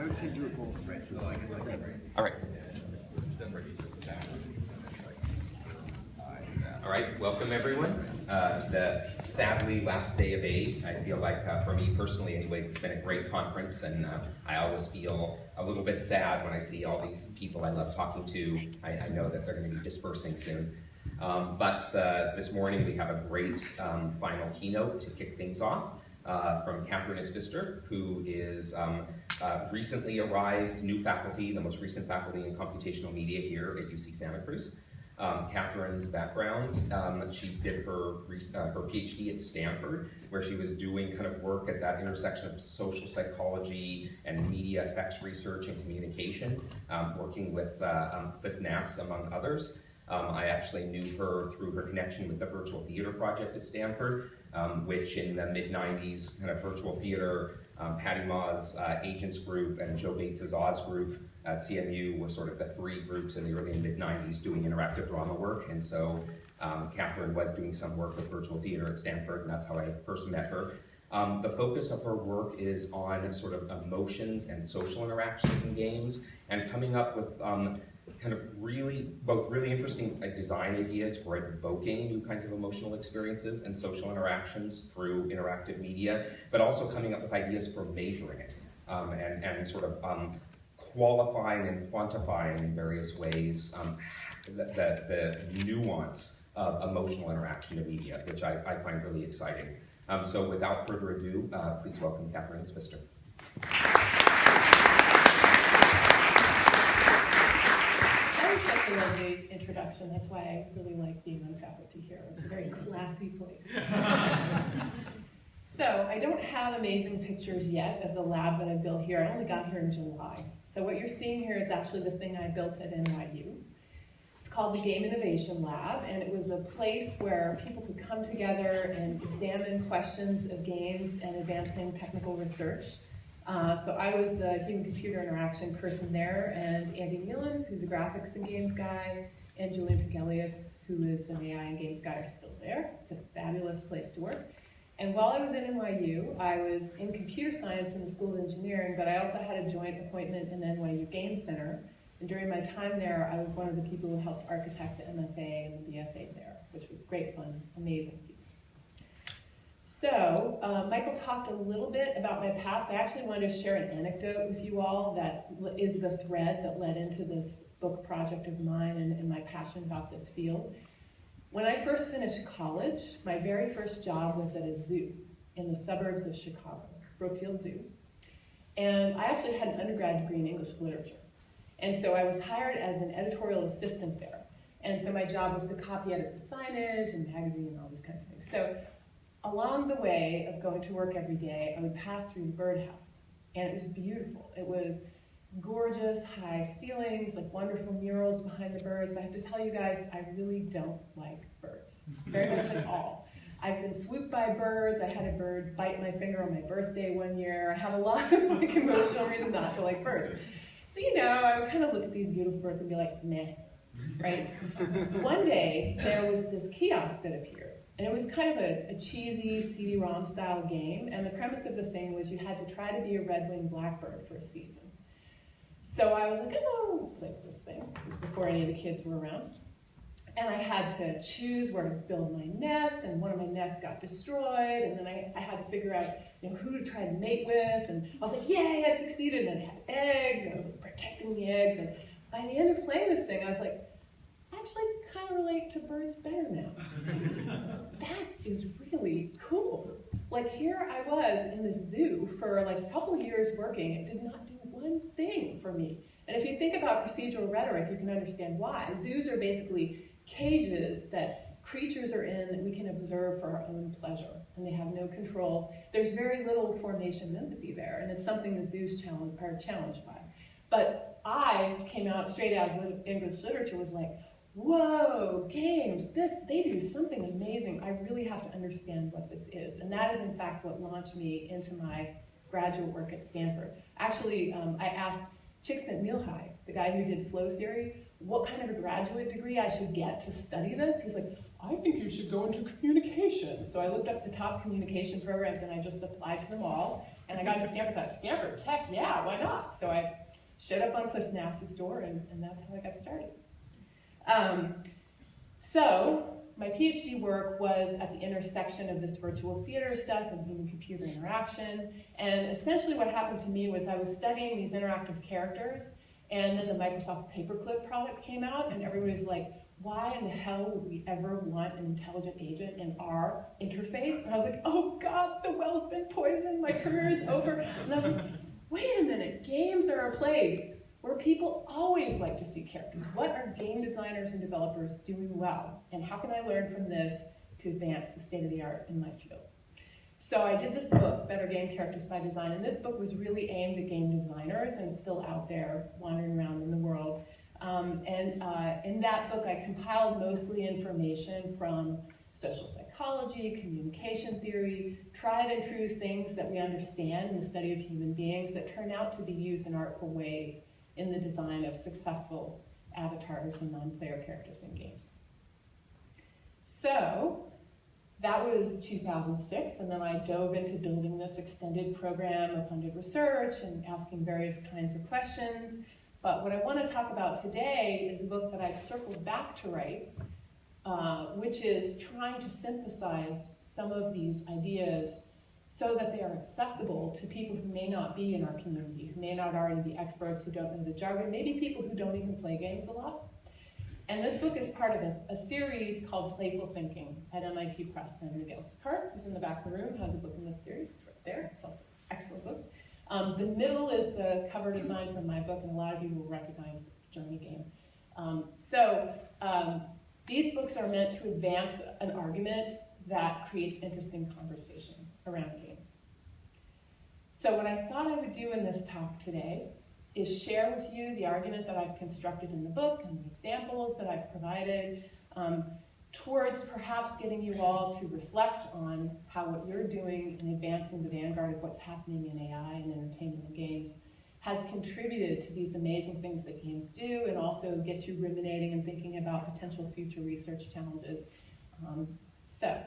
I would say do it both. Right. Oh, I guess okay. All right. All right, welcome everyone. The sadly last day of AID. I feel like for me personally anyways, it's been a great conference, and I always feel a little bit sad when I see all these people I love talking to. I know that they're going to be dispersing soon. But this morning we have a great final keynote to kick things off from Katherine Isbister, who is recently arrived new faculty, the most recent faculty in computational media here at UC Santa Cruz. Katherine's background, she did her PhD at Stanford, where she was doing kind of work at that intersection of social psychology and media effects research and communication, working with Cliff Nass, among others. I actually knew her through her connection with the Virtual Theater Project at Stanford, which in the mid-90s, kind of virtual theater, Patty Ma's Agents Group and Joe Bates's Oz Group at CMU were sort of the three groups in the early and mid-90s doing interactive drama work. And so Katherine was doing some work with virtual theater at Stanford, and that's how I first met her. The focus of her work is on sort of emotions and social interactions in games, and coming up with kind of both really interesting design ideas for evoking new kinds of emotional experiences and social interactions through interactive media, but also coming up with ideas for measuring it and sort of qualifying and quantifying in various ways the nuance of emotional interaction in media, which I find really exciting. So without further ado, please welcome Katherine Isbister. Such a lovely introduction. That's why I really like being on faculty here. It's a very classy place. So I don't have amazing pictures yet of the lab that I built here. I only got here in July. So what you're seeing here is actually the thing I built at NYU. It's called the Game Innovation Lab, and it was a place where people could come together and examine questions of games and advancing technical research. So I was the human-computer interaction person there, and Andy Nealon, who's a graphics and games guy, and Julian Tegelius, who is an AI and games guy, are still there. It's a fabulous place to work. And while I was at NYU, I was in computer science in the School of Engineering, but I also had a joint appointment in the NYU Game Center. And during my time there, I was one of the people who helped architect the MFA and the BFA there, which was great fun, amazing people. So, Michael talked a little bit about my past. I actually wanted to share an anecdote with you all that is the thread that led into this book project of mine and my passion about this field. When I first finished college, my very first job was at a zoo in the suburbs of Chicago, Brookfield Zoo. And I actually had an undergrad degree in English literature. And so I was hired as an editorial assistant there. And so my job was to copy edit the signage and magazine and all these kinds of things. So along the way of going to work every day, I would pass through the birdhouse, and it was beautiful. It was gorgeous, high ceilings, like wonderful murals behind the birds, but I have to tell you guys, I really don't like birds, very much at all. I've been swooped by birds. I had a bird bite my finger on my birthday one year. I have a lot of like emotional reasons not to like birds. So, you know, I would kind of look at these beautiful birds and be like, meh, right? One day, there was this kiosk that appeared. And it was kind of a cheesy CD-ROM style game, and the premise of the thing was you had to try to be a red-winged blackbird for a season. So I was like, oh, play with this thing. It was before any of the kids were around. And I had to choose where to build my nest, and one of my nests got destroyed, and then I had to figure out, you know, who to try to mate with, and I was like, yay, I succeeded, and then I had eggs, and I was like protecting the eggs, and by the end of playing this thing, I was like, actually kind of relate to birds better now. That is really cool. Like here I was in this zoo for like a couple of years working. It did not do one thing for me. And if you think about procedural rhetoric, you can understand why. Zoos are basically cages that creatures are in that we can observe for our own pleasure, and they have no control. There's very little formation of empathy there, and it's something the zoos are challenged by. But I came out straight out of English literature, was like, whoa, games, they do something amazing. I really have to understand what this is. And that is, in fact, what launched me into my graduate work at Stanford. Actually, I asked Csikszentmihalyi, the guy who did flow theory, what kind of a graduate degree I should get to study this. He's like, I think you should go into communication. So I looked up the top communication programs, and I just applied to them all. And I got into Stanford, thought, Stanford Tech, yeah, why not? So I showed up on Cliff Nass's door, and that's how I got started. So my PhD work was at the intersection of this virtual theater stuff and human-computer interaction. And essentially what happened to me was I was studying these interactive characters, and then the Microsoft Paperclip product came out, and everybody was like, why in the hell would we ever want an intelligent agent in our interface? And I was like, oh God, the well's been poisoned, my career is over. And I was like, wait a minute, games are a place where people always like to see characters. What are game designers and developers doing well? And how can I learn from this to advance the state of the art in my field? So I did this book, Better Game Characters by Design, and this book was really aimed at game designers and still out there wandering around in the world. In that book, I compiled mostly information from social psychology, communication theory, tried and true things that we understand in the study of human beings that turn out to be used in artful ways in the design of successful avatars and non-player characters in games. So that was 2006, and then I dove into building this extended program of funded research and asking various kinds of questions. But what I want to talk about today is a book that I've circled back to write, which is trying to synthesize some of these ideas so that they are accessible to people who may not be in our community, who may not already be experts, who don't know the jargon, maybe people who don't even play games a lot. And this book is part of a series called Playful Thinking at MIT Press, and Miguel Sicart, who's in the back of the room, has a book in this series. It's right there. It's also an excellent book. The middle is the cover design from my book, and a lot of you will recognize the Journey game. These books are meant to advance an argument that creates interesting conversation around games. So what I thought I would do in this talk today is share with you the argument that I've constructed in the book and the examples that I've provided towards perhaps getting you all to reflect on how what you're doing in advancing the vanguard of what's happening in AI and entertainment and games has contributed to these amazing things that games do, and also get you ruminating and thinking about potential future research challenges. So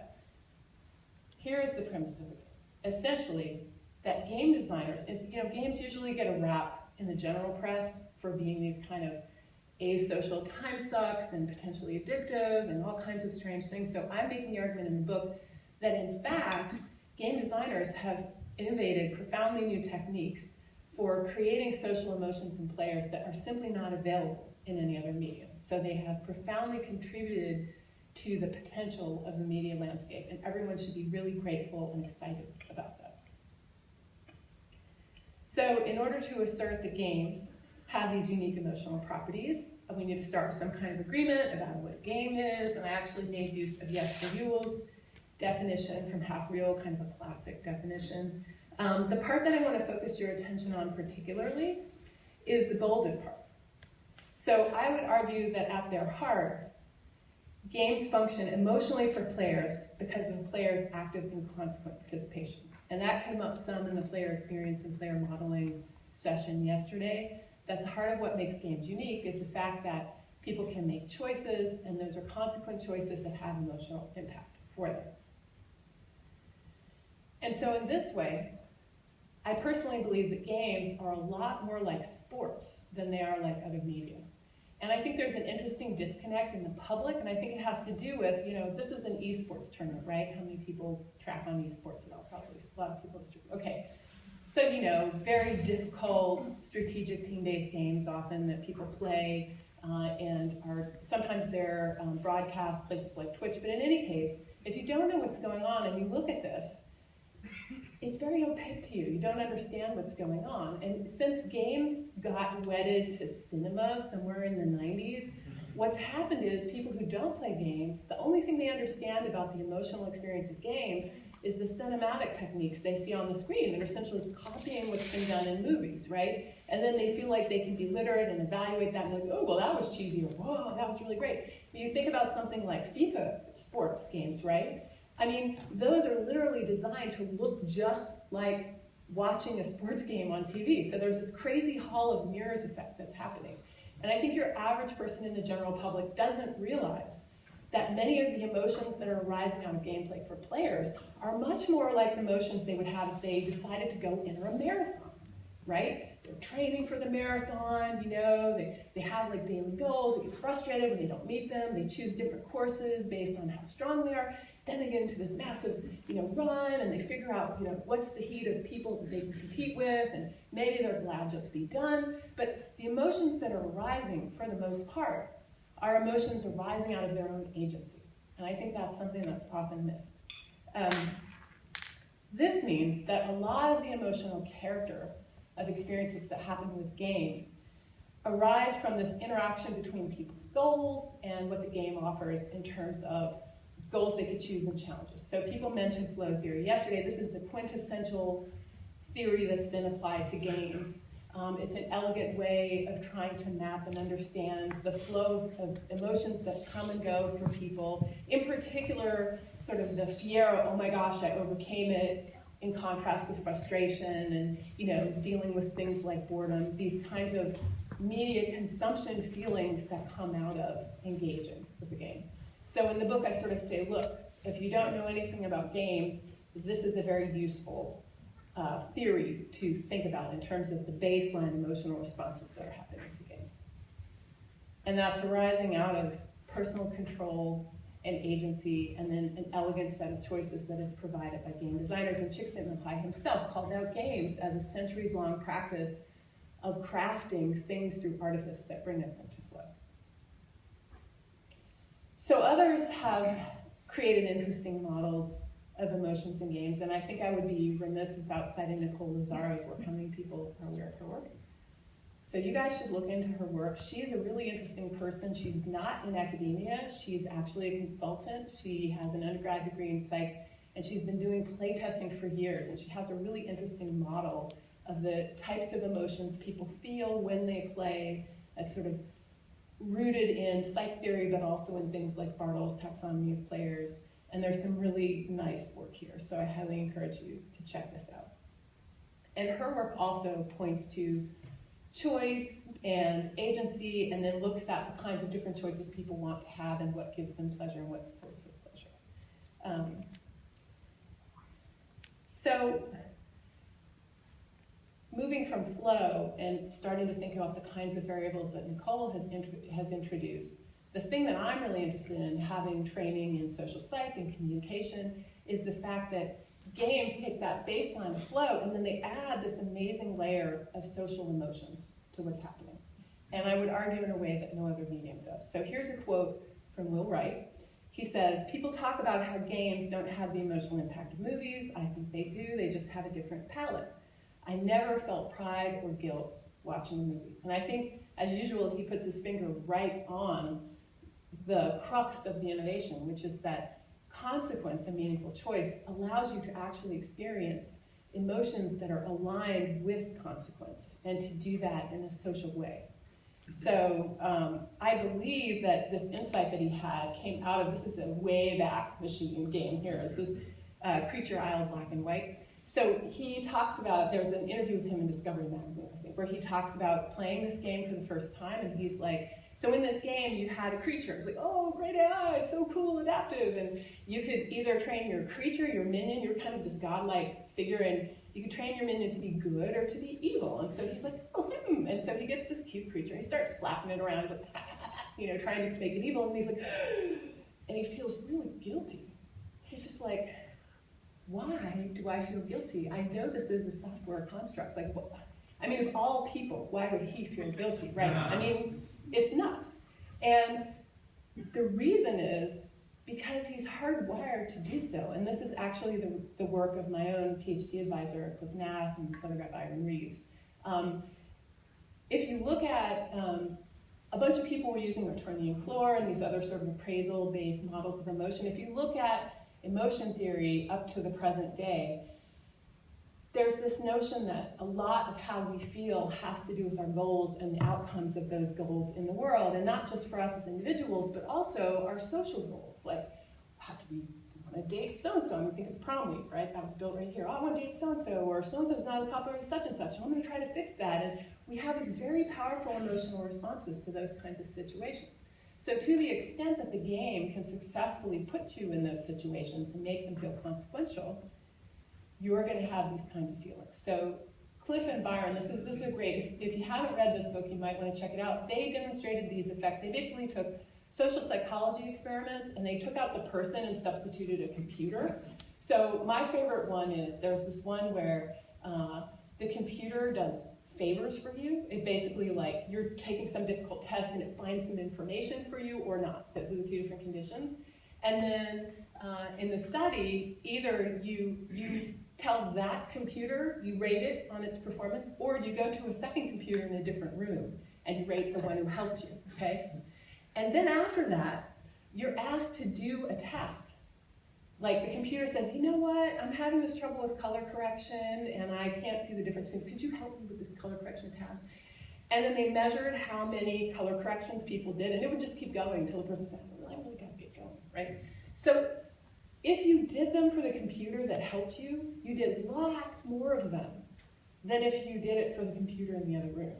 here is the premise of it. Essentially, that game designers, games usually get a rap in the general press for being these kind of asocial time sucks and potentially addictive and all kinds of strange things. So I'm making the argument in the book that in fact, game designers have innovated profoundly new techniques for creating social emotions in players that are simply not available in any other medium. So they have profoundly contributed to the potential of the media landscape, and everyone should be really grateful and excited about that. So in order to assert that games have these unique emotional properties, we need to start with some kind of agreement about what a game is, and I actually made use of Jesper Juul's definition from Half Real, kind of a classic definition. The part that I want to focus your attention on particularly is the bolded part. So I would argue that at their heart, games function emotionally for players because of players' active and consequent participation. And that came up some in the player experience and player modeling session yesterday, that the heart of what makes games unique is the fact that people can make choices, and those are consequent choices that have emotional impact for them. And so in this way, I personally believe that games are a lot more like sports than they are like other media. And I think there's an interesting disconnect in the public, and I think it has to do with, this is an esports tournament, right? How many people track on esports at all? Probably a lot of people. Okay. So, very difficult strategic team-based games often that people play, and sometimes they're broadcast places like Twitch. But in any case, if you don't know what's going on and you look at this, it's very opaque to you. You don't understand what's going on. And since games got wedded to cinema somewhere in the 90s, what's happened is people who don't play games, the only thing they understand about the emotional experience of games is the cinematic techniques they see on the screen. They're essentially copying what's been done in movies, right? And then they feel like they can be literate and evaluate that and like, oh, well, that was cheesy, or whoa, that was really great. But you think about something like FIFA sports games, right? I mean, those are literally designed to look just like watching a sports game on TV. So there's this crazy hall of mirrors effect that's happening. And I think your average person in the general public doesn't realize that many of the emotions that are arising out of gameplay for players are much more like the emotions they would have if they decided to go enter a marathon, right? They're training for the marathon, you know, they have like daily goals, they get frustrated when they don't meet them, they choose different courses based on how strong they are, then they get into this massive, you know, run, and they figure out, you know, what's the heat of people that they can compete with, and maybe they're glad just be done. But the emotions that are arising, for the most part, are emotions arising out of their own agency. And I think that's something that's often missed. This means that a lot of the emotional character of experiences that happen with games arise from this interaction between people's goals and what the game offers in terms of goals they could choose and challenges. So people mentioned flow theory yesterday. This is the quintessential theory that's been applied to games. It's an elegant way of trying to map and understand the flow of emotions that come and go for people. In particular, sort of the fiero, oh my gosh, I overcame it, in contrast with frustration and, you know, dealing with things like boredom, these kinds of media consumption feelings that come out of engaging with the game. So in the book, I sort of say, look, if you don't know anything about games, this is a very useful theory to think about in terms of the baseline emotional responses that are happening to games. And that's arising out of personal control and agency, and then an elegant set of choices that is provided by game designers. And Csikszentmihalyi himself called out games as a centuries-long practice of crafting things through artifice that bring us into flow. So others have created interesting models of emotions in games, and I think I would be remiss without citing Nicole Lazzaro's work. How many people are aware of her work? So you guys should look into her work. She's a really interesting person. She's not in academia. She's actually a consultant. She has an undergrad degree in psych, and she's been doing play testing for years, and she has a really interesting model of the types of emotions people feel when they play. That's sort of rooted in psych theory, but also in things like Bartle's taxonomy of players. And there's some really nice work here, so I highly encourage you to check this out. And her work also points to choice and agency, and then looks at the kinds of different choices people want to have and what gives them pleasure and what sorts of pleasure. So moving from flow and starting to think about the kinds of variables that Nicole has introduced, the thing that I'm really interested in, having training in social psych and communication, is the fact that games take that baseline of flow and then they add this amazing layer of social emotions to what's happening. And I would argue in a way that no other medium does. So here's a quote from Will Wright. He says, "People talk about how games don't have the emotional impact of movies. I think they do, they just have a different palette. I never felt pride or guilt watching a movie." And I think, as usual, he puts his finger right on the crux of the innovation, which is that consequence and meaningful choice allows you to actually experience emotions that are aligned with consequence, and to do that in a social way. So I believe that this insight that he had came out of, this is a way back machine game here. This is Creature Isle Black and White. So he talks about, there's an interview with him in Discovery Magazine, I think, where he talks about playing this game for the first time, and he's like, so in this game, you had a creature. It's like, oh, great AI, so cool, adaptive. And you could either train your creature, your minion, you're kind of this godlike figure, and you could train your minion to be good or to be evil. And so he's like, oh, And so he gets this cute creature, and he starts slapping it around, like, you know, trying to make it evil. And he's like, and he feels really guilty. He's just like, why do I feel guilty? I know this is a software construct. Like, what? I mean, of all people, why would he feel guilty, right? I mean, it's nuts. And the reason is because he's hardwired to do so. And this is actually the work of my own PhD advisor, Cliff Nass, and this other guy, Byron Reeves. If you look at, a bunch of people were using Return the Floor and these other sort of appraisal-based models of emotion. If you look at emotion theory up to the present day, there's this notion that a lot of how we feel has to do with our goals and the outcomes of those goals in the world, and not just for us as individuals, but also our social goals. Like, how do we want to date so-and-so? I'm thinking of prom week, right? That was built right here. Oh, I want to date so-and-so, or so-and-so's not as popular as such and such, so I'm going to try to fix that. And we have these very powerful emotional responses to those kinds of situations. So to the extent that the game can successfully put you in those situations and make them feel consequential, you're going to have these kinds of feelings. So Cliff and Byron, this is a great, if you haven't read this book, you might want to check it out. They demonstrated these effects. They basically took social psychology experiments and they took out the person and substituted a computer. So my favorite one is, there's this one where the computer does favors for you. It basically, like, you're taking some difficult test and it finds some information for you or not. Those are the two different conditions. And then in the study, either you tell that computer, you rate it on its performance, or you go to a second computer in a different room and you rate the one who helped you, okay? And then after that, you're asked to do a task. Like the computer says, you know what, I'm having this trouble with color correction and I can't see the difference. Could you help me with this color correction task? And then they measured how many color corrections people did, and it would just keep going until the person said, well, I really gotta get going, right? So if you did them for the computer that helped you, you did lots more of them than if you did it for the computer in the other room,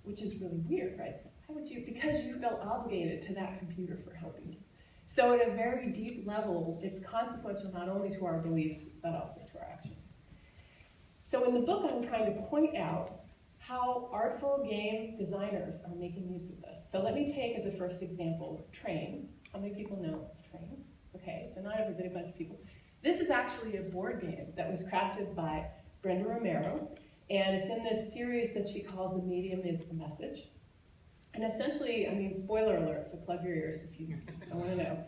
which is really weird, right? So why would you? Because you felt obligated to that computer for helping you. So at a very deep level, it's consequential not only to our beliefs, but also to our actions. So in the book, I'm trying to point out how artful game designers are making use of this. So let me take as a first example, Train. How many people know Train? Okay, so not everybody, a bunch of people. This is actually a board game that was crafted by Brenda Romero, and it's in this series that she calls The Medium is the Message. And essentially, I mean, spoiler alert, so plug your ears if you don't want to know.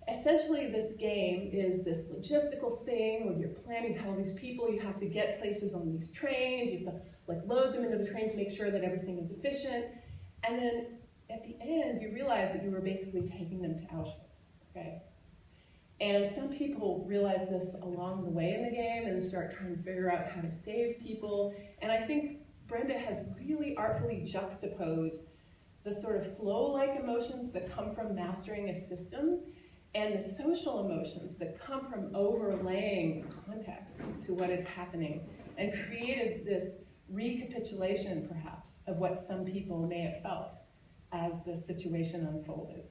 Essentially, this game is this logistical thing where you're planning how these people, you have to get places on these trains, you have to like load them into the trains, make sure that everything is efficient. And then at the end, you realize that you were basically taking them to Auschwitz, okay? And some people realize this along the way in the game and start trying to figure out how to save people. And I think Brenda has really artfully juxtaposed the sort of flow-like emotions that come from mastering a system and the social emotions that come from overlaying context to what is happening, and created this recapitulation, perhaps, of what some people may have felt as the situation unfolded.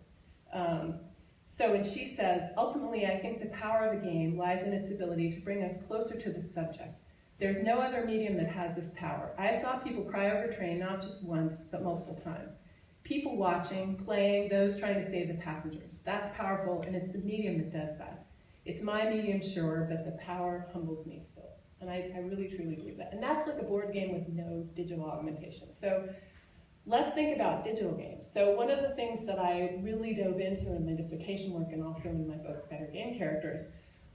And she says, ultimately, I think the power of a game lies in its ability to bring us closer to the subject. There's no other medium that has this power. I saw people cry over Train not just once, but multiple times. People watching, playing, those trying to save the passengers. That's powerful, and it's the medium that does that. It's my medium, sure, but the power humbles me still. And I really, truly believe that. And that's like a board game with no digital augmentation. So let's think about digital games. So one of the things that I really dove into in my dissertation work and also in my book, Better Game Characters,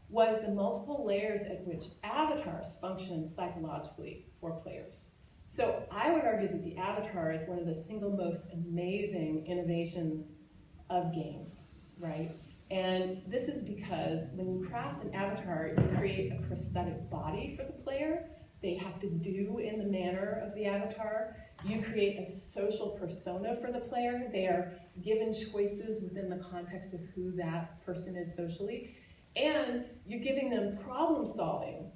was the multiple layers at which avatars function psychologically for players. So I would argue that the avatar is one of the single most amazing innovations of games, right? And this is because when you craft an avatar, you create a prosthetic body for the player. They have to do in the manner of the avatar. You create a social persona for the player. They are given choices within the context of who that person is socially. And you're giving them problem-solving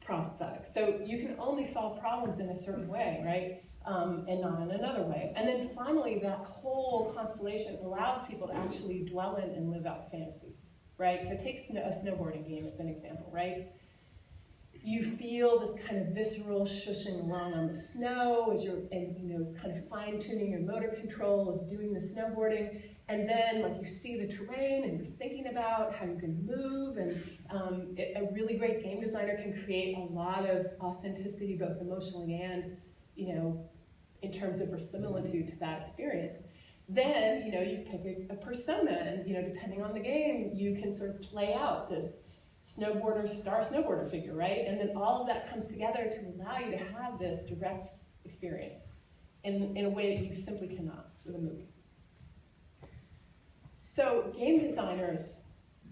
prosthetics. So you can only solve problems in a certain way, right? And not in another way. And then finally, that whole constellation allows people to actually dwell in and live out fantasies, right? So take a snowboarding game as an example, right? You feel this kind of visceral shushing along on the snow as you're, kind of fine-tuning your motor control of doing the snowboarding. And then, like, you see the terrain and you're thinking about how you're going to move. And a really great game designer can create a lot of authenticity, both emotionally and, in terms of verisimilitude to that experience. Then, you pick a persona, and, depending on the game, you can sort of play out this star snowboarder figure, right? And then all of that comes together to allow you to have this direct experience in a way that you simply cannot with a movie. So game designers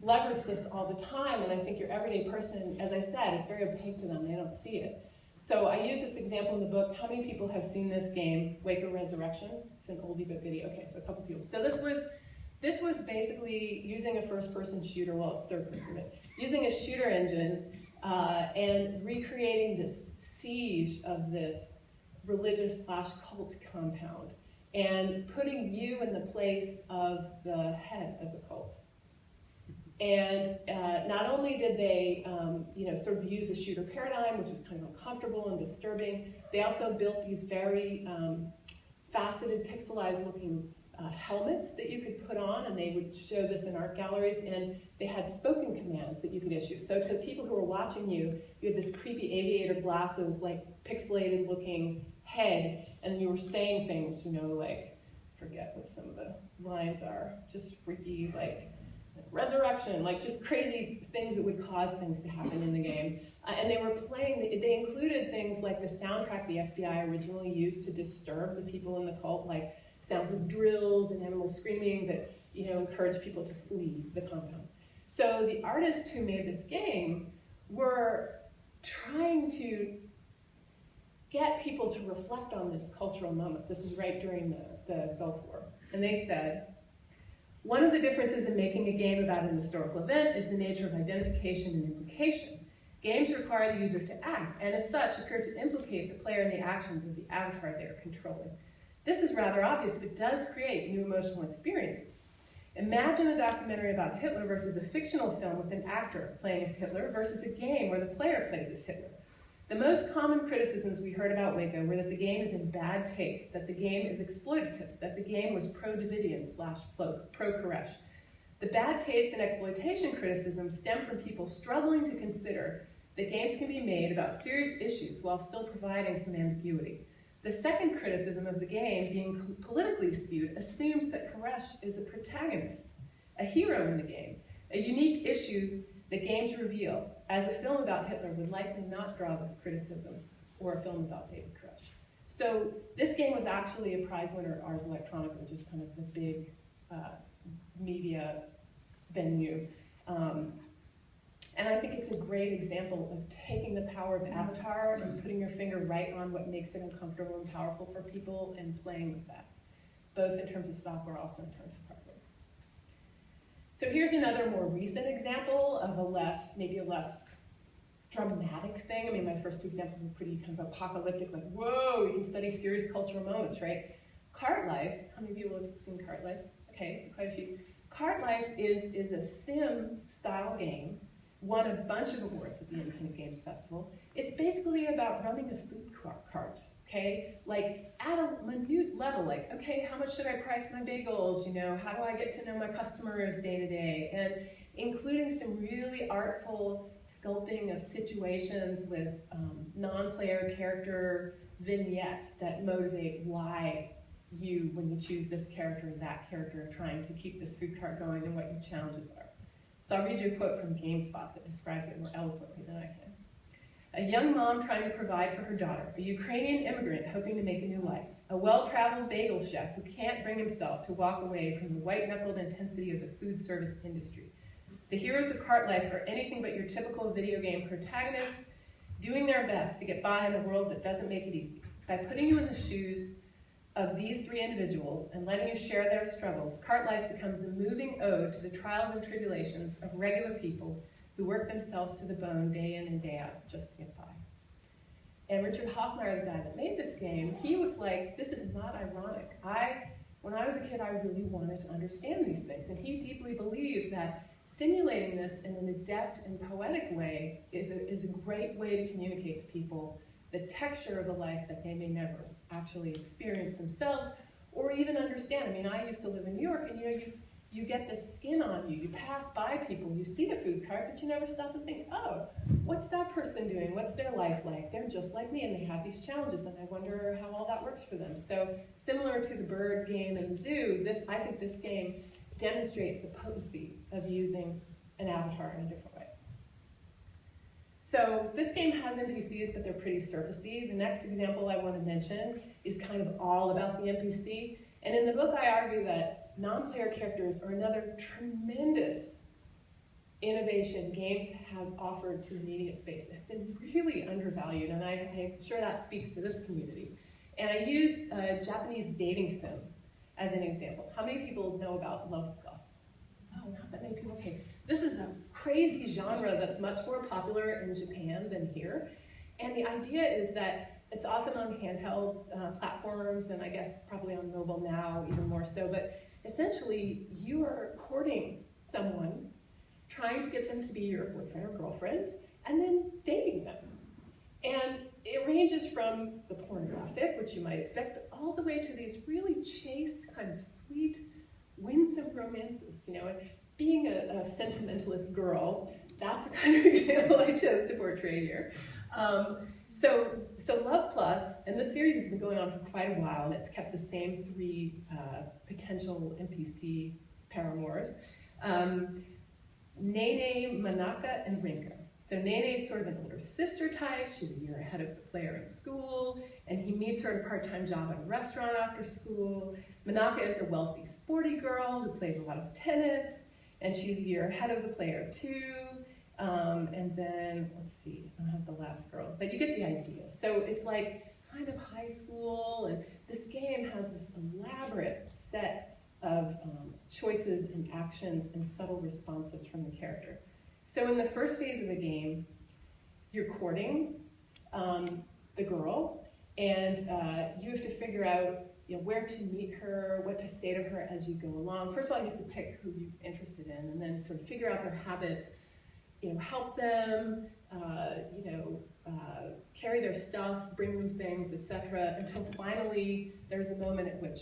leverage this all the time, and I think your everyday person, as I said, it's very opaque to them, they don't see it. So I use this example in the book. How many people have seen this game, Waco Resurrection? It's an oldie but goodie. Okay, so a couple people. So this was basically using a first-person shooter, well, it's third-person, but using a shooter engine and recreating this siege of this religious/cult compound. and putting you in the place of the head of the cult. And not only did they sort of use the shooter paradigm, which is kind of uncomfortable and disturbing, they also built these very faceted, pixelized looking helmets that you could put on, and they would show this in art galleries, and they had spoken commands that you could issue. So to the people who were watching you, you had this creepy aviator glasses, like pixelated looking head, and you were saying things, like, forget what some of the lines are, just freaky, like resurrection, like just crazy things that would cause things to happen in the game. And they were playing, they included things like the soundtrack the FBI originally used to disturb the people in the cult, like sounds of drills and animals screaming that encouraged people to flee the compound. So the artists who made this game were trying to get people to reflect on this cultural moment. This is right during the Gulf War. And they said, one of the differences in making a game about an historical event is the nature of identification and implication. Games require the user to act, and as such appear to implicate the player in the actions of the avatar they are controlling. This is rather obvious, but does create new emotional experiences. Imagine a documentary about Hitler versus a fictional film with an actor playing as Hitler versus a game where the player plays as Hitler. The most common criticisms we heard about Waco were that the game is in bad taste, that the game is exploitative, that the game was pro-Davidian / pro-Koresh. The bad taste and exploitation criticisms stem from people struggling to consider that games can be made about serious issues while still providing some ambiguity. The second criticism of the game, being politically skewed, assumes that Koresh is a protagonist, a hero in the game, a unique issue that games reveal, as a film about Hitler would likely not draw this criticism, or a film about David Koresh. So this game was actually a prize winner at Ars Electronica, which is kind of the big media venue. And I think it's a great example of taking the power of Avatar and putting your finger right on what makes it uncomfortable and powerful for people and playing with that, both in terms of software, also in terms of hardware. So here's another more recent example of maybe a less dramatic thing. I mean, my first two examples were pretty kind of apocalyptic, like, whoa, you can study serious cultural moments, right? Cart Life, how many people have seen Cart Life? Okay, so quite a few. Cart Life is a sim-style game, won a bunch of awards at the Independent Games Festival. It's basically about running a food cart, okay? Like at a minute level, like, okay, how much should I price my bagels? How do I get to know my customers day to day? And including some really artful sculpting of situations with non-player character vignettes that motivate why you, when you choose this character or that character, are trying to keep this food cart going and what your challenges are. So I'll read you a quote from GameSpot that describes it more eloquently than I can. A young mom trying to provide for her daughter, a Ukrainian immigrant hoping to make a new life, a well-traveled bagel chef who can't bring himself to walk away from the white-knuckled intensity of the food service industry. The heroes of Cart Life are anything but your typical video game protagonists, doing their best to get by in a world that doesn't make it easy. By putting you in the shoes of these three individuals and letting you share their struggles, Cart Life becomes a moving ode to the trials and tribulations of regular people who work themselves to the bone day in and day out just to get by. And Richard Hoffmeyer, the guy that made this game, he was like, this is not ironic. When I was a kid, I really wanted to understand these things, and he deeply believed that simulating this in an adept and poetic way is a great way to communicate to people the texture of the life that they may never actually experience themselves or even understand. I mean, I used to live in New York, and you get this skin on you. You pass by people, you see the food cart, but you never stop and think, oh, what's that person doing? What's their life like? They're just like me, and they have these challenges, and I wonder how all that works for them. So similar to the bird game and the zoo, I think this game demonstrates the potency of using an avatar in a different way. So this game has NPCs, but they're pretty surfacey. The next example I want to mention is kind of all about the NPC. And in the book, I argue that non-player characters are another tremendous innovation games have offered to the media space. They've been really undervalued, and I'm sure that speaks to this community. And I use a Japanese dating sim as an example. How many people know about Love Plus? Oh, not that many people. Okay, this is a crazy genre that's much more popular in Japan than here. And the idea is that It's often on handheld platforms, and I guess probably on mobile now even more so, but essentially you are courting someone, trying to get them to be your boyfriend or girlfriend, and then dating them. And it ranges from the pornographic, which you might expect, but all the way to these really chaste, kind of sweet, winsome romances, you know. And being a sentimentalist girl, that's the kind of example I chose to portray here. So Love Plus, and this series has been going on for quite a while, and it's kept the same 3 potential NPC paramours. Nene, Manaka, and Rinka. So Nene is sort of an older sister type. She's a year ahead of the player in school, and he meets her at a part-time job at a restaurant after school. Manaka is a wealthy, sporty girl who plays a lot of tennis, and she's a year ahead of the player too. And then, let's see, I don't have the last girl, but you get the idea. So it's like kind of high school, and this game has this elaborate set of choices and actions and subtle responses from the character. So in the first phase of the game, you're courting the girl, and you have to figure out, you know, where to meet her, what to say to her as you go along. First of all, you have to pick who you're interested in, and then sort of figure out their habits, you know, help them, carry their stuff, bring them things, etc., until finally there's a moment at which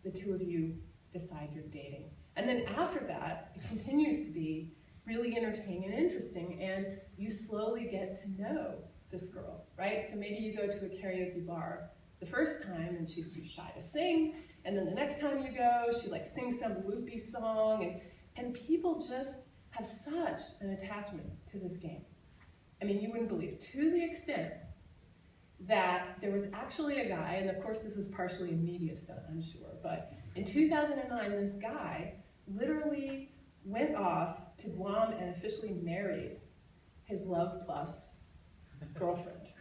the two of you decide you're dating. And then after that, it continues to be really entertaining and interesting, and you slowly get to know this girl, right? So maybe you go to a karaoke bar the first time and she's too shy to sing, and then the next time you go, she like sings some loopy song, and people just have such an attachment to this game. I mean, you wouldn't believe, to the extent that there was actually a guy, and of course this is partially a media stunt, I'm sure, but in 2009, this guy literally went off to Guam and officially married his Love Plus girlfriend,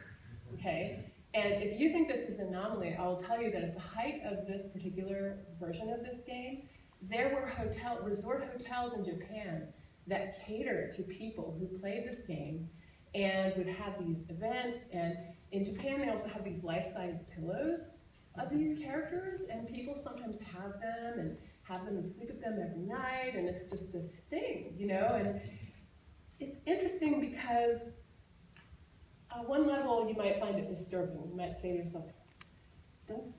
okay? And if you think this is an anomaly, I will tell you that at the height of this particular version of this game, there were resort hotels in Japan that catered to people who played this game and would have these events. And in Japan, they also have these life-size pillows of these characters, and people sometimes have them and sleep with them every night, and it's just this thing, you know? And it's interesting because on one level, you might find it disturbing. You might say to yourself,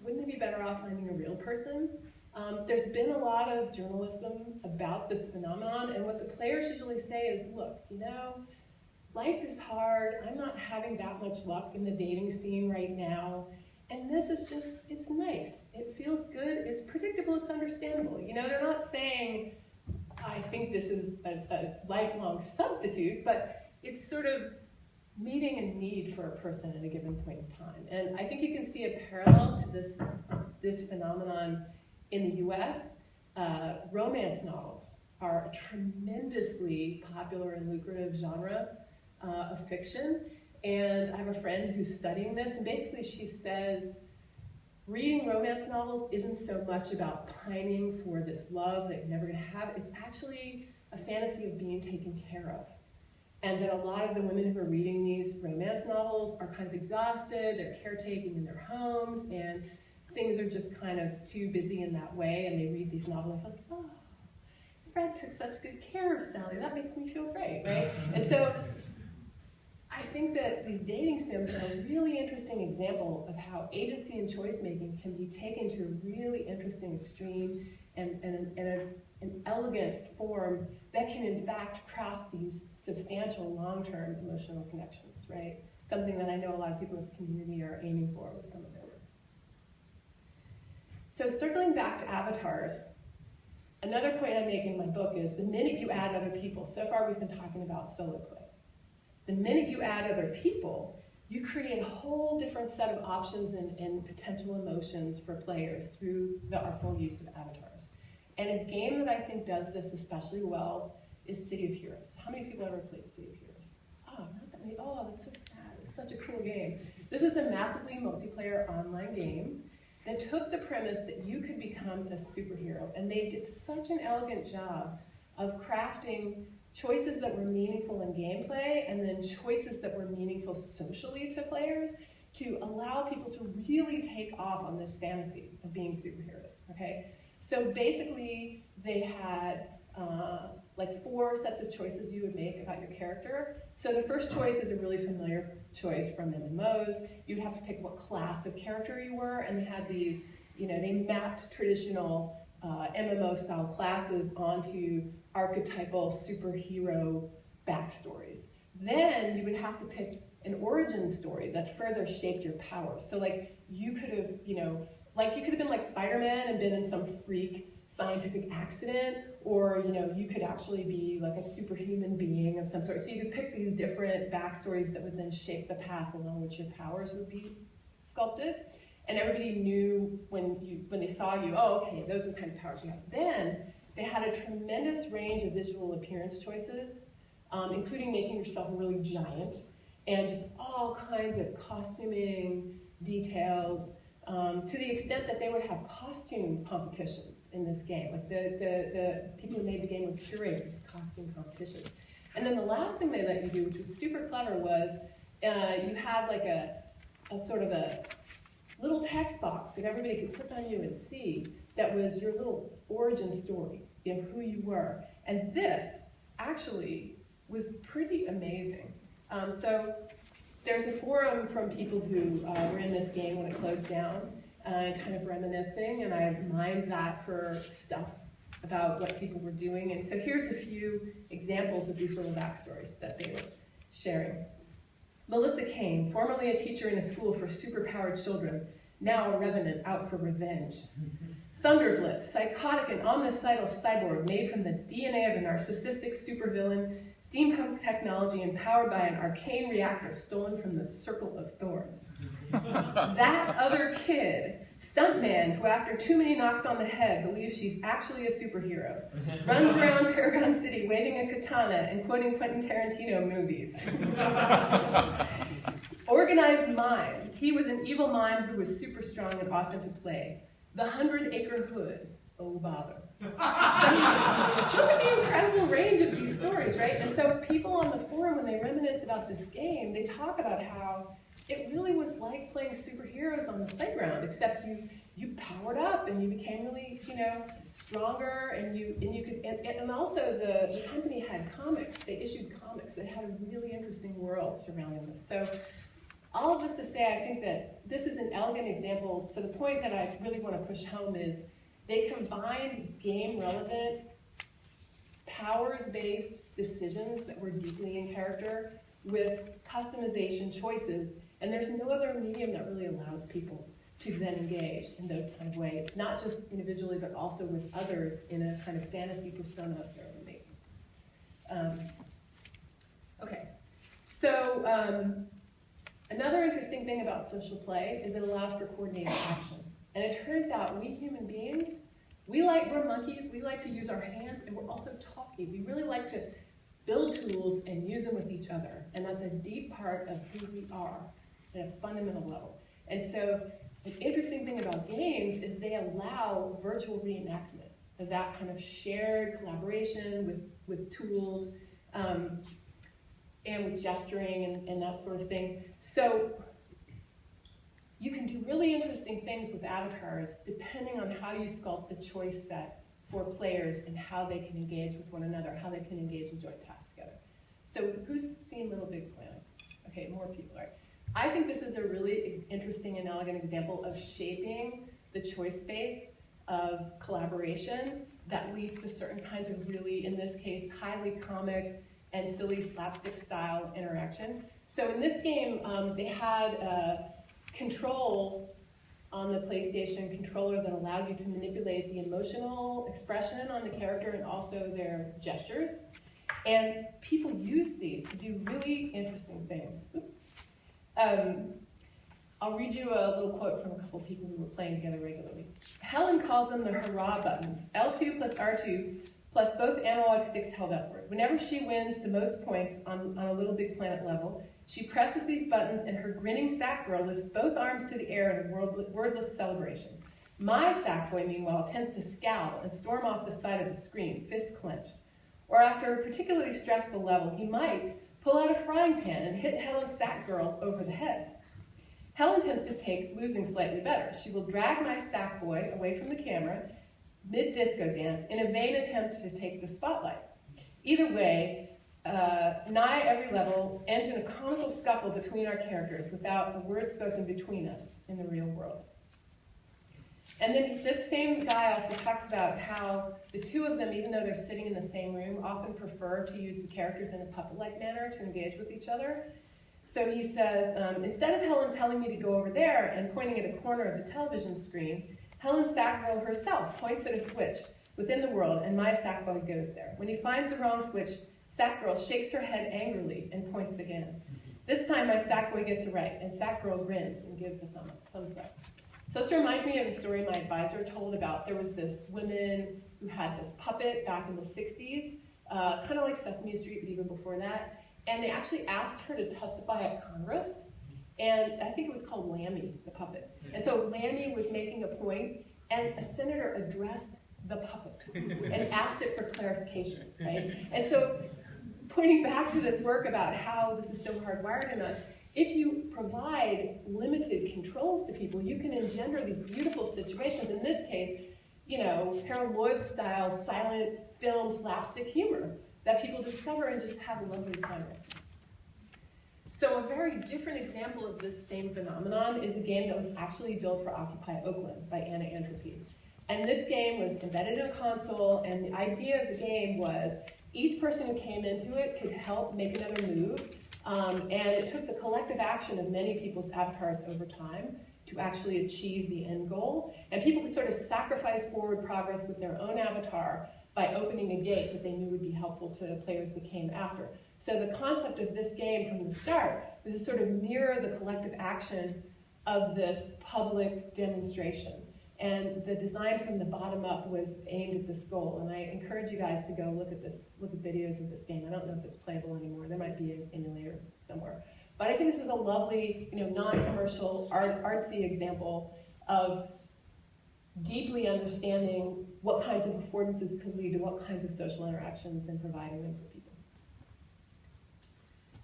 wouldn't they be better off finding a real person? There's been a lot of journalism about this phenomenon, and what the players usually say is, look, you know, life is hard. I'm not having that much luck in the dating scene right now. And this is just, it's nice. It feels good. It's predictable. It's understandable. You know, they're not saying, I think this is a lifelong substitute, but it's sort of meeting a need for a person at a given point in time. And I think you can see a parallel to this phenomenon in the US. Romance novels are a tremendously popular and lucrative genre of fiction. And I have a friend who's studying this, and basically she says, reading romance novels isn't so much about pining for this love that you're never gonna have. It's actually a fantasy of being taken care of. And that a lot of the women who are reading these romance novels are kind of exhausted, they're caretaking in their homes, and things are just kind of too busy in that way, and they read these novels like, oh, Fred took such good care of Sally, that makes me feel great, right? And so I think that these dating sims are a really interesting example of how agency and choice making can be taken to a really interesting extreme and an elegant form that can in fact craft these substantial long-term emotional connections, right? Something that I know a lot of people in this community are aiming for with some of their work. So circling back to avatars, another point I make in my book is the minute you add other people, so far we've been talking about solo play. The minute you add other people, you create a whole different set of options and potential emotions for players through the artful use of avatars. And a game that I think does this especially well is City of Heroes. How many people ever played City of Heroes? Oh, not that many. Oh, that's so sad. It's such a cool game. This is a massively multiplayer online game that took the premise that you could become a superhero, and they did such an elegant job of crafting choices that were meaningful in gameplay and then choices that were meaningful socially to players to allow people to really take off on this fantasy of being superheroes, okay? So basically, they had like 4 sets of choices you would make about your character. So the first choice is a really familiar choice from MMOs. You'd have to pick what class of character you were, and they had these, you know, they mapped traditional MMO-style classes onto archetypal superhero backstories. Then you would have to pick an origin story that further shaped your powers. So like you could have, you know, like you could have been like Spider-Man and been in some freak scientific accident, or you know, you could actually be like a superhuman being of some sort. So you could pick these different backstories that would then shape the path along which your powers would be sculpted. And everybody knew when they saw you, oh, okay, those are the kind of powers you have. Then they had a tremendous range of visual appearance choices, including making yourself really giant, and just all kinds of costuming details, to the extent that they would have costume competitions in this game. Like the people who made the game would curate these costume competitions. And then the last thing they let you do, which was super clever, was you had like a sort of a little text box that everybody could click on you and see that was your little origin story, you know, who you were. And this actually was pretty amazing. So there's a forum from people who were in this game when it closed down, kind of reminiscing, and I mined that for stuff about what people were doing. And so here's a few examples of these little backstories that they were sharing. Melissa Kane, formerly a teacher in a school for superpowered children, now a revenant out for revenge. Thunderblitz, psychotic and omnicidal cyborg made from the DNA of a narcissistic supervillain, steampunk technology empowered by an arcane reactor stolen from the Circle of Thorns. That other kid, stuntman who after too many knocks on the head believes she's actually a superhero, runs around Paragon City waving a katana and quoting Quentin Tarantino movies. Organized Mind, he was an evil mind who was super strong and awesome to play. The 100-Acre Hood, oh bother. So, look at the incredible range of these stories, right? And so people on the forum, when they reminisce about this game, they talk about how it really was like playing superheroes on the playground, except you powered up and you became really, you know, stronger, and you could, and also the company had comics. They issued comics that had a really interesting world surrounding this. So all of this to say, I think that this is an elegant example. So the point that I really want to push home is they combined game-relevant, powers-based decisions that were deeply in character with customization choices, and there's no other medium that really allows people to then engage in those kind of ways, not just individually, but also with others in a kind of fantasy persona of their own making. Okay, so another interesting thing about social play is it allows for coordinated action. And it turns out we human beings, we're monkeys, we like to use our hands, and we're also talky. We really like to build tools and use them with each other. And that's a deep part of who we are at a fundamental level. And so the interesting thing about games is they allow virtual reenactment of that kind of shared collaboration with tools and with gesturing and that sort of thing. So you can do really interesting things with avatars depending on how you sculpt the choice set for players and how they can engage with one another, how they can engage in joint tasks together. So who's seen Little Big Planet? Okay, more people, right? I think this is a really interesting and elegant example of shaping the choice space of collaboration that leads to certain kinds of really, in this case, highly comic and silly slapstick style interaction. So in this game, they had controls on the PlayStation controller that allowed you to manipulate the emotional expression on the character and also their gestures. And people use these to do really interesting things. I'll read you a little quote from a couple of people who were playing together regularly. Helen calls them the hurrah buttons, L2 plus R2 plus both analog sticks held upward. Whenever she wins the most points on a Little Big Planet level, she presses these buttons and her grinning sack girl lifts both arms to the air in a wordless celebration. My sack boy, meanwhile, tends to scowl and storm off the side of the screen, fists clenched. Or after a particularly stressful level, he might pull out a frying pan and hit Helen's sack girl over the head. Helen tends to take losing slightly better. She will drag my sack boy away from the camera mid-disco dance in a vain attempt to take the spotlight. Either way, nigh every level ends in a comical scuffle between our characters without a word spoken between us in the real world. And then this same guy also talks about how the two of them, even though they're sitting in the same room, often prefer to use the characters in a puppet-like manner to engage with each other. So he says, instead of Helen telling me to go over there and pointing at a corner of the television screen, Helen Sackville herself points at a switch within the world, and my Sackville goes there. When he finds the wrong switch, Sackgirl shakes her head angrily and points again. This time my Sackboy gets it right, and Sackgirl grins and gives a thumbs up. So this reminds me of a story my advisor told about. There was this woman who had this puppet back in the 60s, kind of like Sesame Street, but even before that. And they actually asked her to testify at Congress. And I think it was called Lammy, the puppet. And so Lammy was making a point, and a senator addressed the puppet and asked it for clarification, right? And so pointing back to this work about how this is so hardwired in us, if you provide limited controls to people, you can engender these beautiful situations. In this case, you know, Harold Lloyd-style silent film slapstick humor that people discover and just have a lovely time with. So a very different example of this same phenomenon is a game that was actually built for Occupy Oakland by Anna Entropy. And this game was embedded in a console, and the idea of the game was each person who came into it could help make another move, and it took the collective action of many people's avatars over time to actually achieve the end goal. And people could sort of sacrifice forward progress with their own avatar by opening a gate that they knew would be helpful to players that came after. So the concept of this game from the start was to sort of mirror the collective action of this public demonstration. And the design from the bottom up was aimed at this goal. And I encourage you guys to go look at videos of this game. I don't know if it's playable anymore. There might be an emulator somewhere. But I think this is a lovely, non-commercial, artsy example of deeply understanding what kinds of affordances could lead to what kinds of social interactions and providing them for people.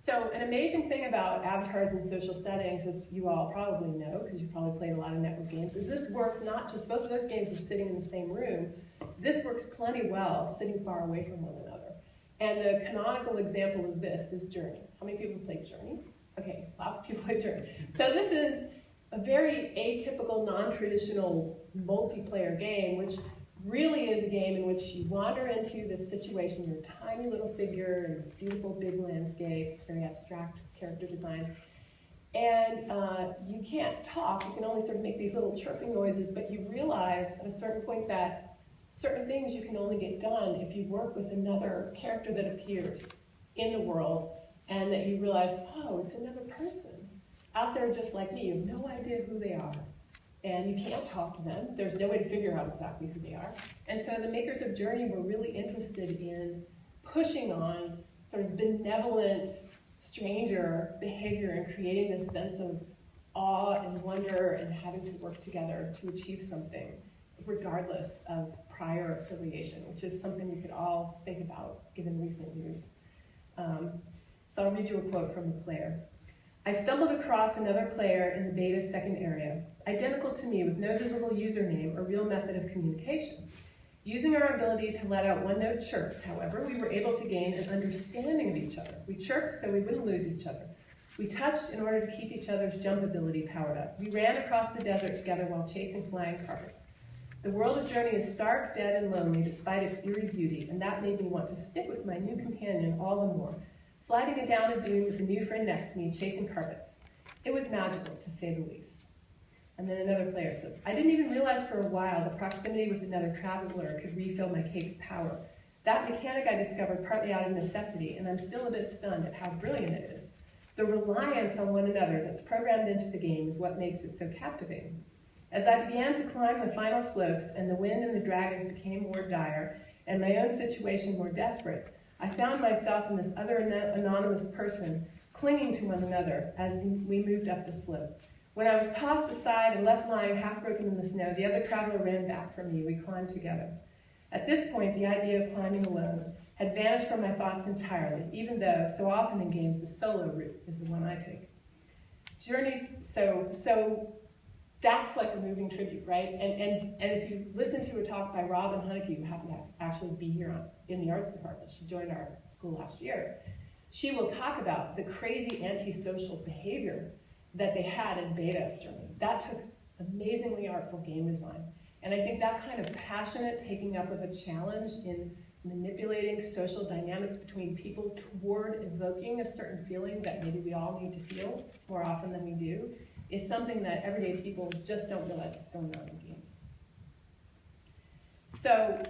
So an amazing thing about avatars in social settings, as you all probably know, because you probably played a lot of network games, is this works not just, both of those games were sitting in the same room, this works plenty well sitting far away from one another. And the canonical example of this is Journey. How many people played Journey? Okay, lots of people played Journey. So this is a very atypical, non-traditional multiplayer game, which really is a game in which you wander into this situation, you're a tiny little figure in this beautiful big landscape, it's very abstract character design, and you can't talk, you can only sort of make these little chirping noises, but you realize at a certain point that certain things you can only get done if you work with another character that appears in the world, and that you realize, oh, it's another person out there just like me, you have no idea who they are. And you can't talk to them. There's no way to figure out exactly who they are. And so the makers of Journey were really interested in pushing on sort of benevolent stranger behavior and creating this sense of awe and wonder and having to work together to achieve something, regardless of prior affiliation, which is something we could all think about given recent news. So I'll read you a quote from the player. I stumbled across another player in the beta's second area, identical to me with no visible username or real method of communication. Using our ability to let out one-note chirps, however, we were able to gain an understanding of each other. We chirped so we wouldn't lose each other. We touched in order to keep each other's jump ability powered up. We ran across the desert together while chasing flying carpets. The world of Journey is stark, dead, and lonely despite its eerie beauty, and that made me want to stick with my new companion all the more, sliding it down a dune with a new friend next to me, chasing carpets. It was magical, to say the least. And then another player says, I didn't even realize for a while that proximity with another traveler could refill my cape's power. That mechanic I discovered partly out of necessity, and I'm still a bit stunned at how brilliant it is. The reliance on one another that's programmed into the game is what makes it so captivating. As I began to climb the final slopes and the wind and the dragons became more dire and my own situation more desperate, I found myself and this other anonymous person clinging to one another as we moved up the slope. When I was tossed aside and left lying half broken in the snow, the other traveler ran back for me. We climbed together. At this point, the idea of climbing alone had vanished from my thoughts entirely, even though so often in games the solo route is the one I take. Journeys, so that's like a moving tribute, right? And if you listen to a talk by Robin Hunicke, who happened to actually be here in the arts department, she joined our school last year, she will talk about the crazy antisocial behavior that they had in beta of Journey. That took amazingly artful game design. And I think that kind of passionate taking up of a challenge in manipulating social dynamics between people toward evoking a certain feeling that maybe we all need to feel more often than we do is something that everyday people just don't realize is going on in games. So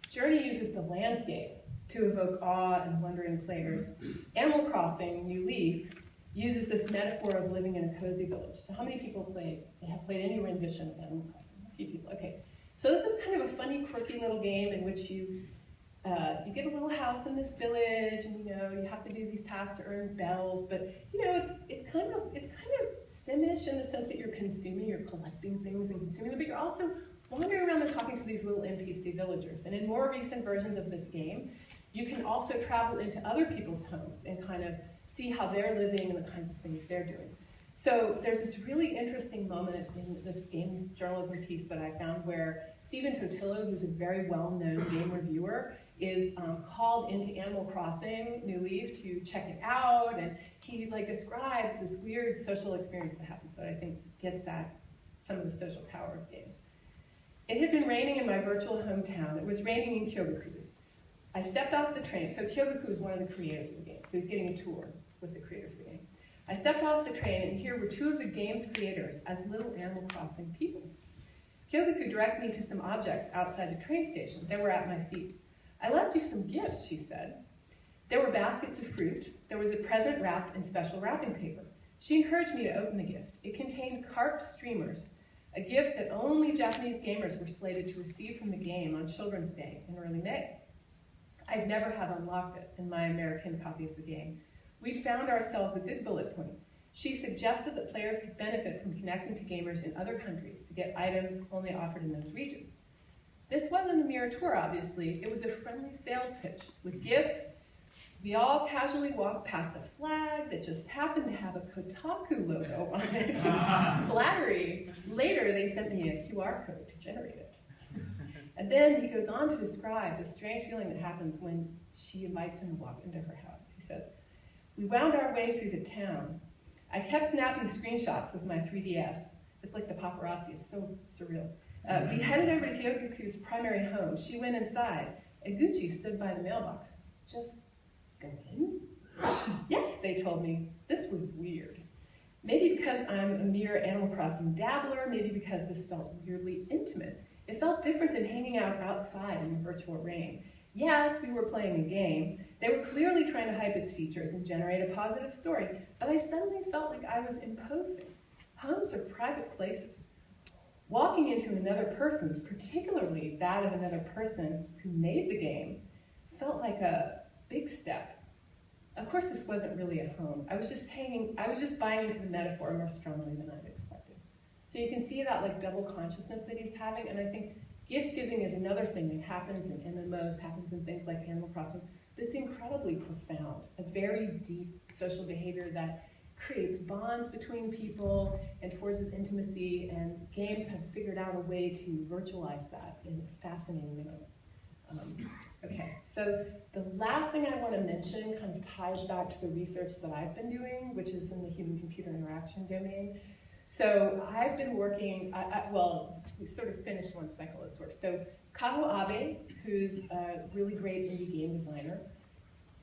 Journey uses the landscape to evoke awe and wonder in players. Animal Crossing, New Leaf, uses this metaphor of living in a cozy village. So how many people have played any rendition of Animal Crossing? A few people, okay. So this is kind of a funny, quirky little game in which you get a little house in this village, and you have to do these tasks to earn bells. But it's kind of Sim-ish in the sense that you're collecting things and consuming them, but you're also wandering around and talking to these little NPC villagers. And in more recent versions of this game, you can also travel into other people's homes and kind of see how they're living and the kinds of things they're doing. So there's this really interesting moment in this game journalism piece that I found where Stephen Totillo, who's a very well-known game reviewer, is called into Animal Crossing New Leaf to check it out, and he describes this weird social experience that happens that I think gets at some of the social power of games. It had been raining in my virtual hometown. It was raining in Cruz. I stepped off the train. So Kyogoku is one of the creators of the game, so he's getting a tour with the creators of the game. I stepped off the train, and here were two of the game's creators as little Animal Crossing people. Kyogoku directed me to some objects outside the train station. They were at my feet. I left you some gifts, she said. There were baskets of fruit. There was a present wrapped in special wrapping paper. She encouraged me to open the gift. It contained carp streamers, a gift that only Japanese gamers were slated to receive from the game on Children's Day in early May. I'd never have unlocked it in my American copy of the game. We'd found ourselves a good bullet point. She suggested that players could benefit from connecting to gamers in other countries to get items only offered in those regions. This wasn't a mere tour, obviously. It was a friendly sales pitch. With gifts, we all casually walked past a flag that just happened to have a Kotaku logo on it. Flattery. Later, they sent me a QR code to generate it. And then he goes on to describe the strange feeling that happens when she invites him to walk into her house. He says, we wound our way through the town. I kept snapping screenshots with my 3DS. It's like the paparazzi, it's so surreal. We headed over to Kyogoku's primary home. She went inside. Eguchi stood by the mailbox. Just go in? Yes, they told me. This was weird. Maybe because I'm a mere Animal Crossing dabbler, maybe because this felt weirdly intimate. It felt different than hanging out outside in the virtual rain. Yes, we were playing a game. They were clearly trying to hype its features and generate a positive story, but I suddenly felt like I was imposing. Homes are private places. Walking into another person's, particularly that of another person who made the game, felt like a big step. Of course, this wasn't really a home. I was just buying into the metaphor more strongly than I'd expected. So you can see that double consciousness that he's having, and I think gift giving is another thing that happens in MMOs, happens in things like Animal Crossing, that's incredibly profound, a very deep social behavior that creates bonds between people and forges intimacy, and games have figured out a way to virtualize that in a fascinating manner. Okay, so the last thing I want to mention kind of ties back to the research that I've been doing, which is in the human-computer interaction domain. So I've been working, well, we sort of finished one cycle of this work. So Kaho Abe, who's a really great indie game designer,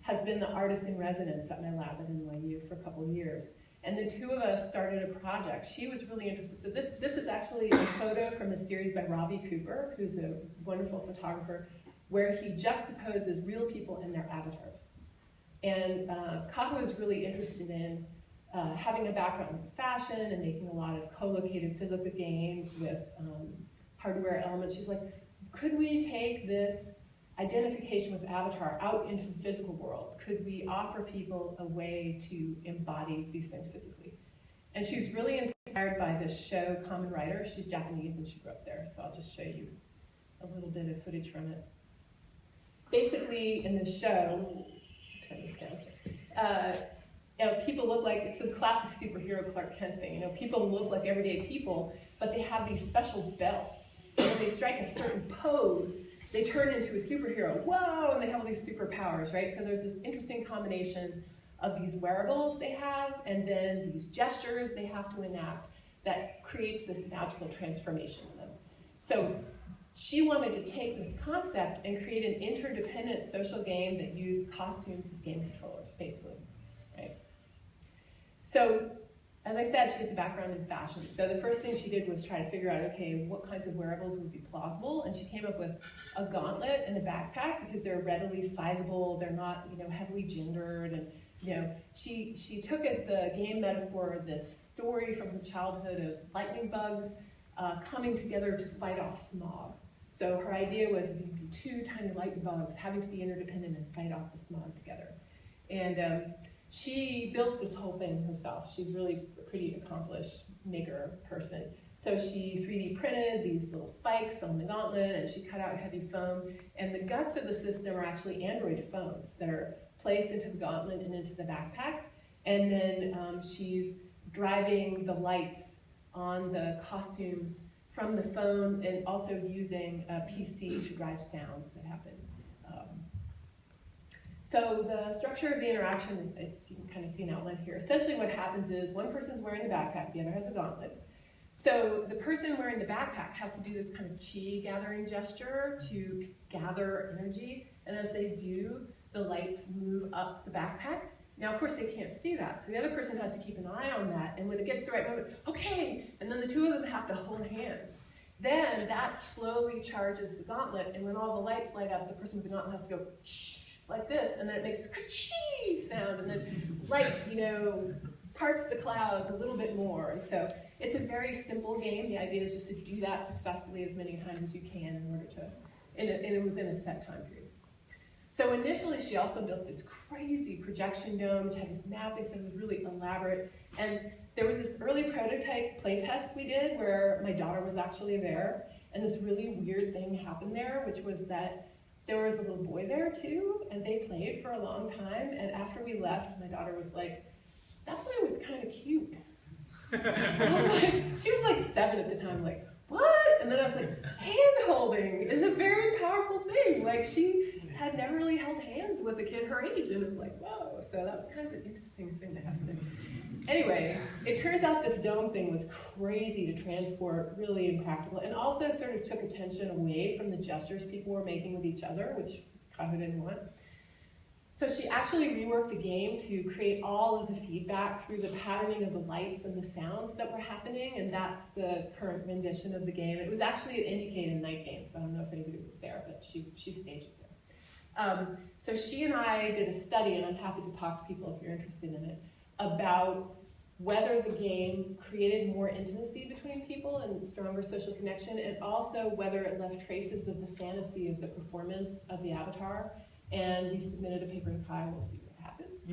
has been the artist in residence at my lab at NYU for a couple of years. And the two of us started a project. She was really interested. So this is actually a photo from a series by Robbie Cooper, who's a wonderful photographer, where he juxtaposes real people and their avatars. And Kaho is really interested in having a background in fashion and making a lot of co-located physical games with hardware elements. She's like, could we take this identification with avatar out into the physical world? Could we offer people a way to embody these things physically? And she's really inspired by this show, Kamen Rider. She's Japanese and she grew up there, so I'll just show you a little bit of footage from it. Basically, in this show, turn this down, people look like, it's a classic superhero Clark Kent thing, people look like everyday people, but they have these special belts. And when they strike a certain pose, they turn into a superhero. Whoa, and they have all these superpowers, right? So there's this interesting combination of these wearables they have, and then these gestures they have to enact that creates this magical transformation in them. So she wanted to take this concept and create an interdependent social game that used costumes as game controllers, basically, right? So, as I said, she has a background in fashion. So the first thing she did was try to figure out, okay, what kinds of wearables would be plausible, and she came up with a gauntlet and a backpack because they're readily sizable, they're not, heavily gendered, and she took as the game metaphor this story from her childhood of lightning bugs coming together to fight off smog. So her idea was to be two tiny lightning bugs having to be interdependent and fight off the smog together. And she built this whole thing herself. She's really a pretty accomplished maker person. So she 3D printed these little spikes on the gauntlet, and she cut out heavy foam. And the guts of the system are actually Android phones that are placed into the gauntlet and into the backpack. And then she's driving the lights on the costumes from the phone, and also using a PC to drive sounds that happen. So the structure of the interaction, you can kind of see an outline here. Essentially what happens is one person's wearing the backpack, the other has a gauntlet. So the person wearing the backpack has to do this kind of chi gathering gesture to gather energy, and as they do, the lights move up the backpack. Now, of course, they can't see that, so the other person has to keep an eye on that, and when it gets the right moment, okay, and then the two of them have to hold hands. Then that slowly charges the gauntlet, and when all the lights light up, the person with the gauntlet has to go shh, like this, and then it makes a ka-chee sound, and then light, parts the clouds a little bit more. And so it's a very simple game. The idea is just to do that successfully as many times as you can in order to, within a set time period. So initially, she also built this crazy projection dome, which had this mapping, so it was really elaborate. And there was this early prototype playtest we did where my daughter was actually there, and this really weird thing happened there, which was that there was a little boy there too, and they played for a long time, and after we left, my daughter was like, that boy was kind of cute. I was like, she was like 7 at the time, like, what? And then I was like, hand-holding is a very powerful thing. Like, she had never really held hands with a kid her age, and it was like, whoa. So that was kind of an interesting thing that happened. Anyway, it turns out this dome thing was crazy to transport, really impractical, and also sort of took attention away from the gestures people were making with each other, which Katherine didn't want. So she actually reworked the game to create all of the feedback through the patterning of the lights and the sounds that were happening, and that's the current rendition of the game. It was actually an indicated night game, so I don't know if anybody was there, but she staged it there. So she and I did a study, and I'm happy to talk to people if you're interested in it, about whether the game created more intimacy between people and stronger social connection, and also whether it left traces of the fantasy of the performance of the avatar. And we submitted a paper to Kai, we'll see what happens.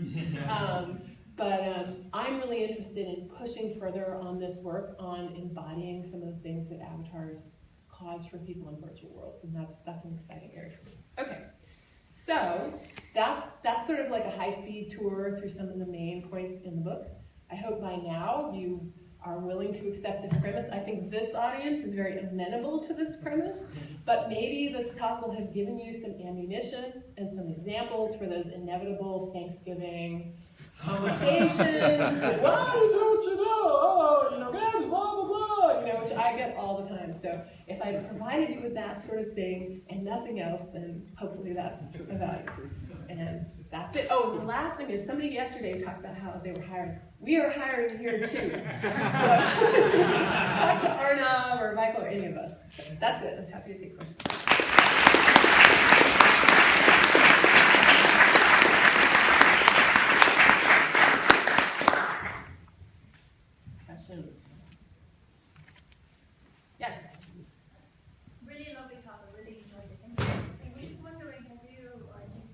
I'm really interested in pushing further on this work on embodying some of the things that avatars cause for people in virtual worlds, and that's an exciting area for me. Okay, so that's sort of like a high-speed tour through some of the main points in the book. I hope by now you are willing to accept this premise. I think this audience is very amenable to this premise, but maybe this talk will have given you some ammunition and some examples for those inevitable Thanksgiving conversations. Why don't you know? Games, blah, blah, blah, which I get all the time. So if I've provided you with that sort of thing and nothing else, then hopefully that's a value. And that's it. Oh, the last thing is somebody yesterday talked about how they were hiring. We are hiring here too. So talk to Arnav or Michael or any of us. That's it. I'm happy to take questions. Questions? Yes. Really lovely talk. I really enjoyed it. And I was just wondering, do you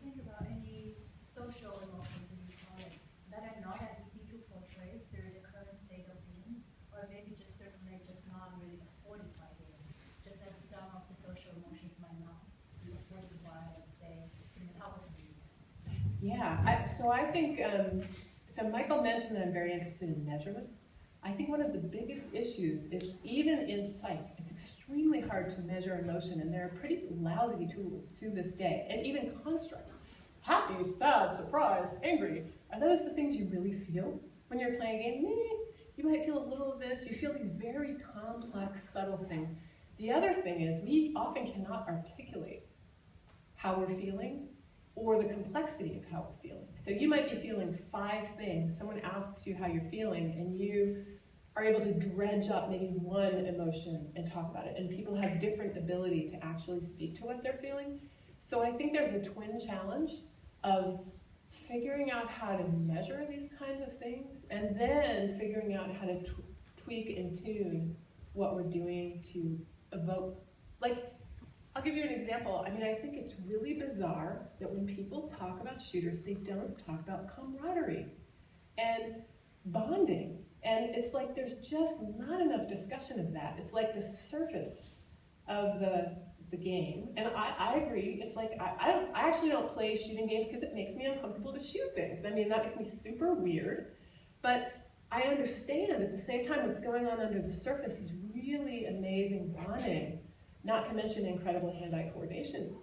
think about any social emotions, as you call it, that are not as easy to portray through the current state of games, or maybe just certainly just not really afforded by games, just as some of the social emotions might not be afforded by, let's say, in the public media? Yeah, so I think So Michael mentioned that I'm very interested in measurement. I think one of the biggest issues is even in psych, it's extremely hard to measure emotion, and there are pretty lousy tools to this day, and even constructs. Happy, sad, surprised, angry. Are those the things you really feel when you're playing a game? You might feel a little of this. You feel these very complex, subtle things. The other thing is we often cannot articulate how we're feeling or the complexity of how we're feeling. So you might be feeling 5 things. Someone asks you how you're feeling, and you are able to dredge up maybe one emotion and talk about it. And people have different ability to actually speak to what they're feeling. So I think there's a twin challenge of figuring out how to measure these kinds of things, and then figuring out how to tweak and tune what we're doing to evoke. Like, I'll give you an example. I mean, I think it's really bizarre that when people talk about shooters, they don't talk about camaraderie and bonding. And it's like there's just not enough discussion of that. It's like the surface of the game. And I agree. It's like I actually don't play shooting games because it makes me uncomfortable to shoot things. I mean, that makes me super weird. But I understand at the same time what's going on under the surface is really amazing bonding. Not to mention incredible hand-eye coordination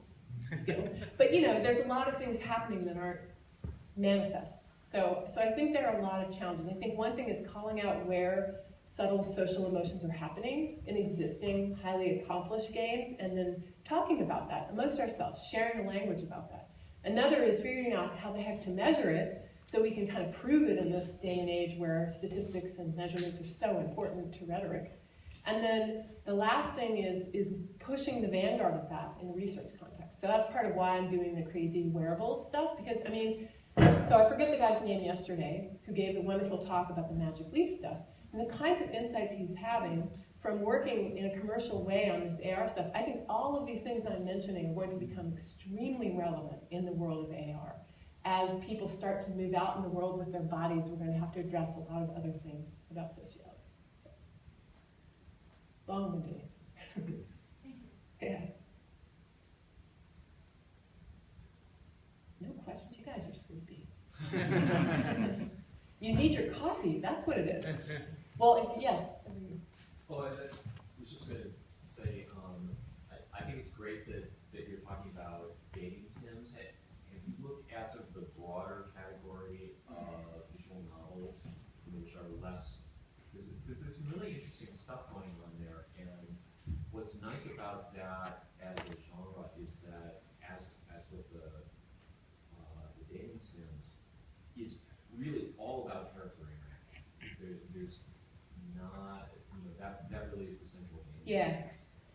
skills. But you know, there's a lot of things happening that aren't manifest. So I think there are a lot of challenges. I think one thing is calling out where subtle social emotions are happening in existing, highly accomplished games, and then talking about that amongst ourselves, sharing a language about that. Another is figuring out how the heck to measure it so we can kind of prove it in this day and age where statistics and measurements are so important to rhetoric. And then the last thing is pushing the vanguard of that in a research context. So that's part of why I'm doing the crazy wearables stuff, because I mean, so I forget the guy's name yesterday who gave the wonderful talk about the magic leaf stuff, and the kinds of insights he's having from working in a commercial way on this AR stuff. I think all of these things I'm mentioning are going to become extremely relevant in the world of AR. As people start to move out in the world with their bodies, we're going to have to address a lot of other things about sociology. Long-winded answer. Yeah. No questions? You guys are sleepy. You need your coffee. That's what it is. Well, yes. Well, I was just going to say, I think it's great that you're talking about dating sims. Have you looked at sort of the broader category of visual novels, which are less? There's some really interesting stuff going on there, and what's nice about that as a genre is that, as with the dating sims, it's really all about character interaction. There's not, that really is the central game. Yeah,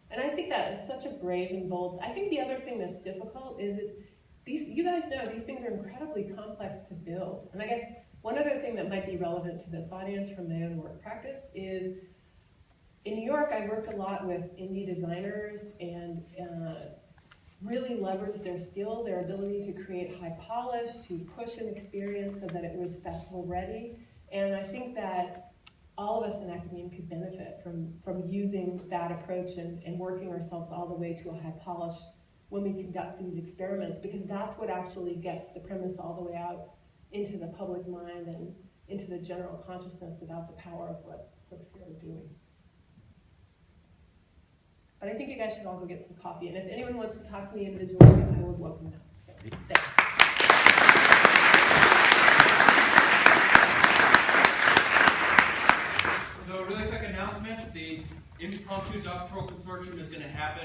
and I think that is such a brave and bold. I think the other thing that's difficult is that you guys know these things are incredibly complex to build, and I guess one other thing that might be relevant to this audience from my own work practice is, in New York, I worked a lot with indie designers and really leveraged their skill, their ability to create high polish, to push an experience so that it was festival ready. And I think that all of us in academia could benefit from using that approach and working ourselves all the way to a high polish when we conduct these experiments, because that's what actually gets the premise all the way out into the public mind and into the general consciousness about the power of what folks here are doing. But I think you guys should all go get some coffee, and if anyone wants to talk to me individually, I would welcome